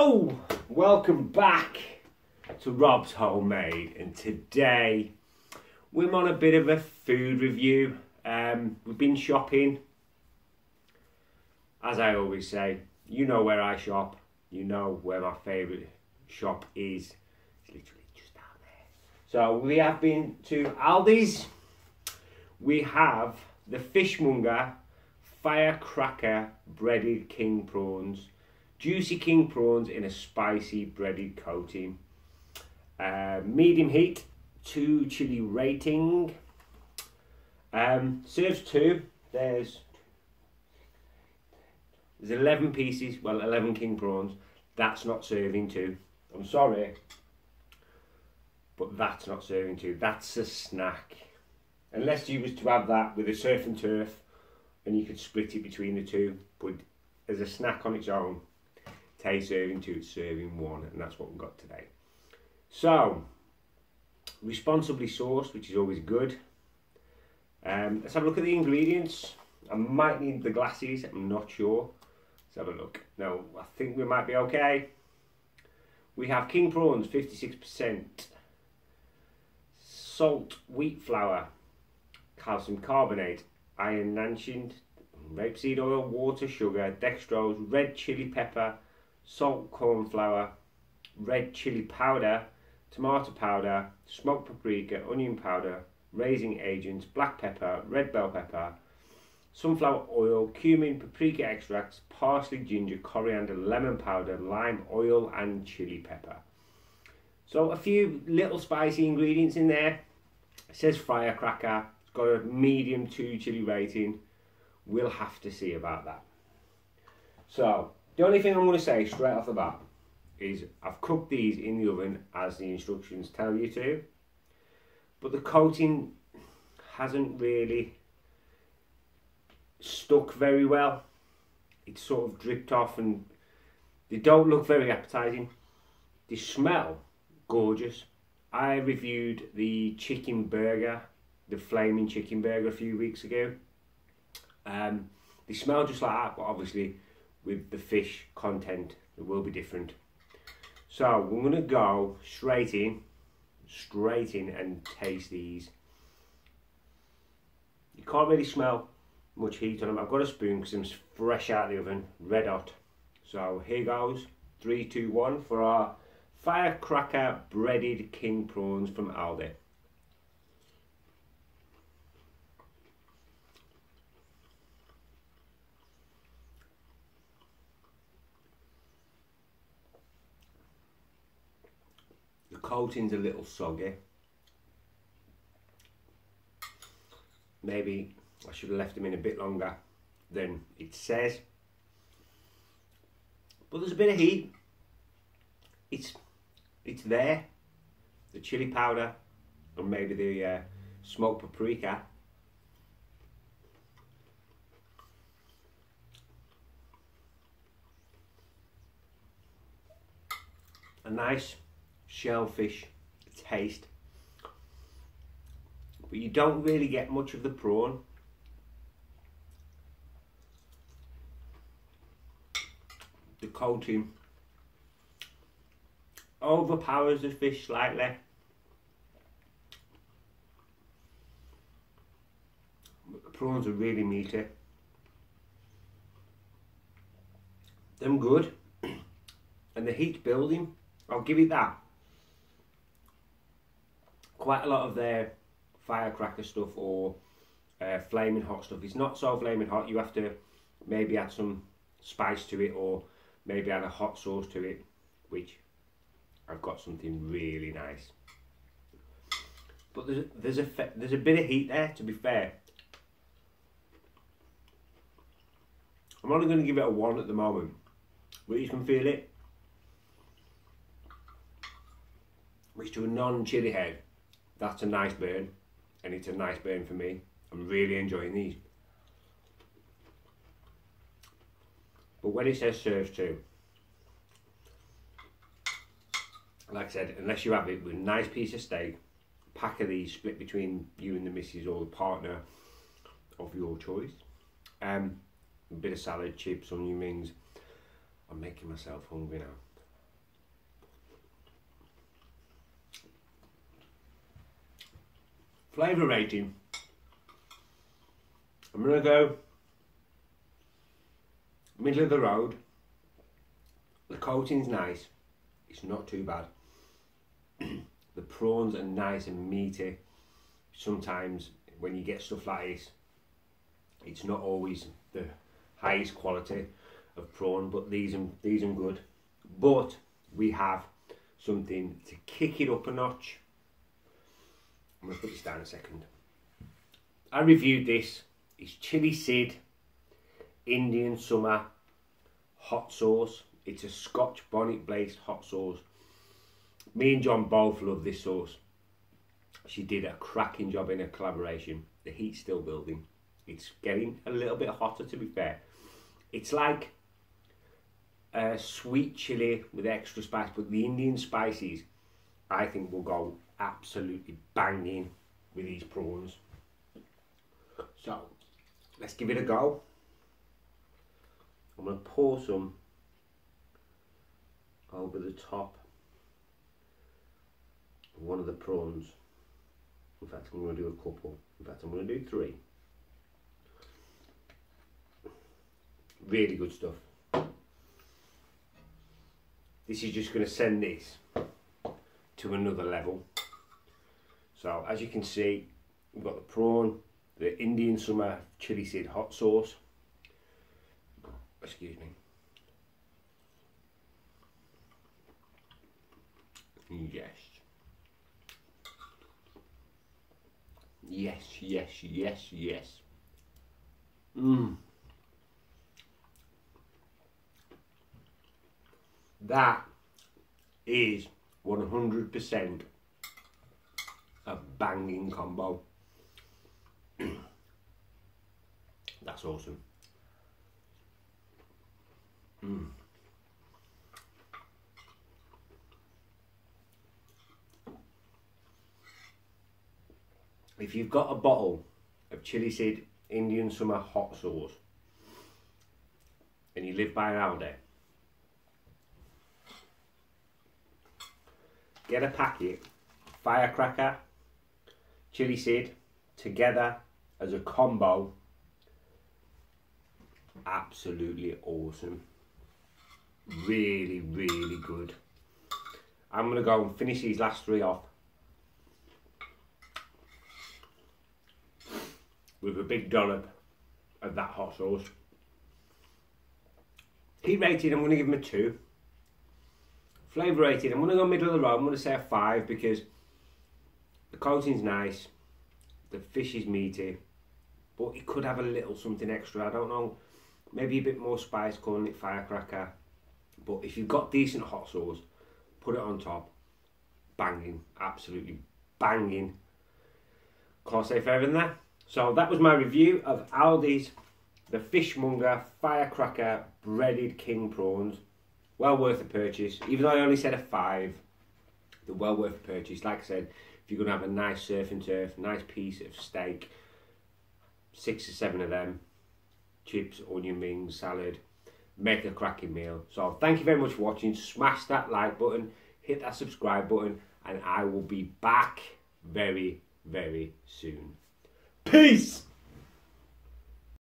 Hello, welcome back to Rob's Homemade, and today we're on a bit of a food review. We've been shopping. As I always say, you know where I shop, you know where my favourite shop is. It's literally just down there. So we have been to Aldi's. We have the Fishmonger Firecracker breaded king prawns. Juicy king prawns in a spicy breaded coating. Medium heat, 2 chili rating. Serves 2. There's 11 pieces, well 11 king prawns. That's not serving 2. I'm sorry, but that's not serving 2. That's a snack. Unless you was to have that with a surf and turf and you could split it between the two, but as a snack on its own, taste serving 2, it's serving 1, and that's what we've got today. So, responsibly sourced, which is always good. Let's have a look at the ingredients. I might need the glasses, I'm not sure. Let's have a look. No, I think we might be okay. We have king prawns, 56%. Salt, wheat flour, calcium carbonate, iron nanching, rapeseed oil, water, sugar, dextrose, red chili pepper, salt, corn flour, red chili powder, tomato powder, smoked paprika, onion powder, raising agents, black pepper, red bell pepper, sunflower oil, cumin, paprika extracts, parsley, ginger, coriander, lemon powder, lime oil and chili pepper. So a few little spicy ingredients in there. It says firecracker. It's got a medium 2 chili rating. We'll have to see about that. So the only thing I'm going to say straight off the bat is I've cooked these in the oven as the instructions tell you to, but the coating hasn't really stuck very well. It's sort of dripped off and they don't look very appetizing. They smell gorgeous. I reviewed the chicken burger, the flaming chicken burger, a few weeks ago. They smell just like that, but obviously with the fish content it will be different. So we're going to go straight in and taste these. You can't really smell much heat on them. I've got a spoon because it's fresh out of the oven, red hot. So here goes, 3, 2, 1 for our firecracker breaded king prawns from Aldi. The coating's a little soggy. Maybe I should have left them in a bit longer than it says. But there's a bit of heat. It's there. The chili powder and maybe the smoked paprika. A nice shellfish taste, but you don't really get much of the prawn. The coating overpowers the fish slightly, but the prawns are really meaty. Them good, and the heat's building. I'll give it that. Quite a lot of their firecracker stuff or flaming hot stuff, it's not so flaming hot. You have to maybe add some spice to it or maybe add a hot sauce to it, which I've got something really nice. But there's a bit of heat there, to be fair. I'm only going to give it a 1 at the moment, but you can feel it. Which to a non-chili head, that's a nice burn, and it's a nice burn for me. I'm really enjoying these. But when it says serves 2, like I said, unless you have it with a nice piece of steak, a pack of these split between you and the missus or the partner of your choice, a bit of salad, chips, onion rings. I'm making myself hungry now. Flavour rating. I'm going to go middle of the road. The coating's nice. It's not too bad. The prawns are nice and meaty. Sometimes when you get stuff like this, it's not always the highest quality of prawn, but these are good. But we have something to kick it up a notch. I'm going to put this down a second. I reviewed this. It's Chili Sid Indian Summer hot sauce. It's a Scotch bonnet based hot sauce. Me and John both love this sauce. She did a cracking job in a collaboration. The heat's still building. It's getting a little bit hotter, to be fair. It's like a sweet chili with extra spice, but the Indian spices I think will go absolutely banging with these prawns. So let's give it a go. I'm going to pour some over the top of one of the prawns. In fact, I'm going to do a couple. In fact, I'm going to do 3. Really good stuff. This is just going to send this to another level. So as you can see, we've got the prawn, the Indian Summer Chili Sid hot sauce. Excuse me. Yes. Yes, yes, yes, yes. That is 100% a banging combo. That's awesome. If you've got a bottle of Chili Sid Indian Summer hot sauce and you live by an Aldi, get a packet, Firecracker, Chili Sid together as a combo. Absolutely awesome. Really, really good. I'm going to go and finish these last 3 off with a big dollop of that hot sauce. Heat rated, I'm going to give them a 2. Flavour rated, I'm going to go middle of the road. I'm going to say a 5 because the coating's nice, the fish is meaty, but it could have a little something extra. I don't know, maybe a bit more spice, calling it Firecracker. But if you've got decent hot sauce, put it on top. Banging, absolutely banging. Can't say further than that. So that was my review of Aldi's The Fishmonger Firecracker Breaded King Prawns. Well worth a purchase. Even though I only said a 5, they're well worth a purchase. Like I said, if you're going to have a nice surf and turf, nice piece of steak, 6 or 7 of them, chips, onion rings, salad, make a cracking meal. So thank you very much for watching. Smash that like button, hit that subscribe button, and I will be back very, very soon. Peace!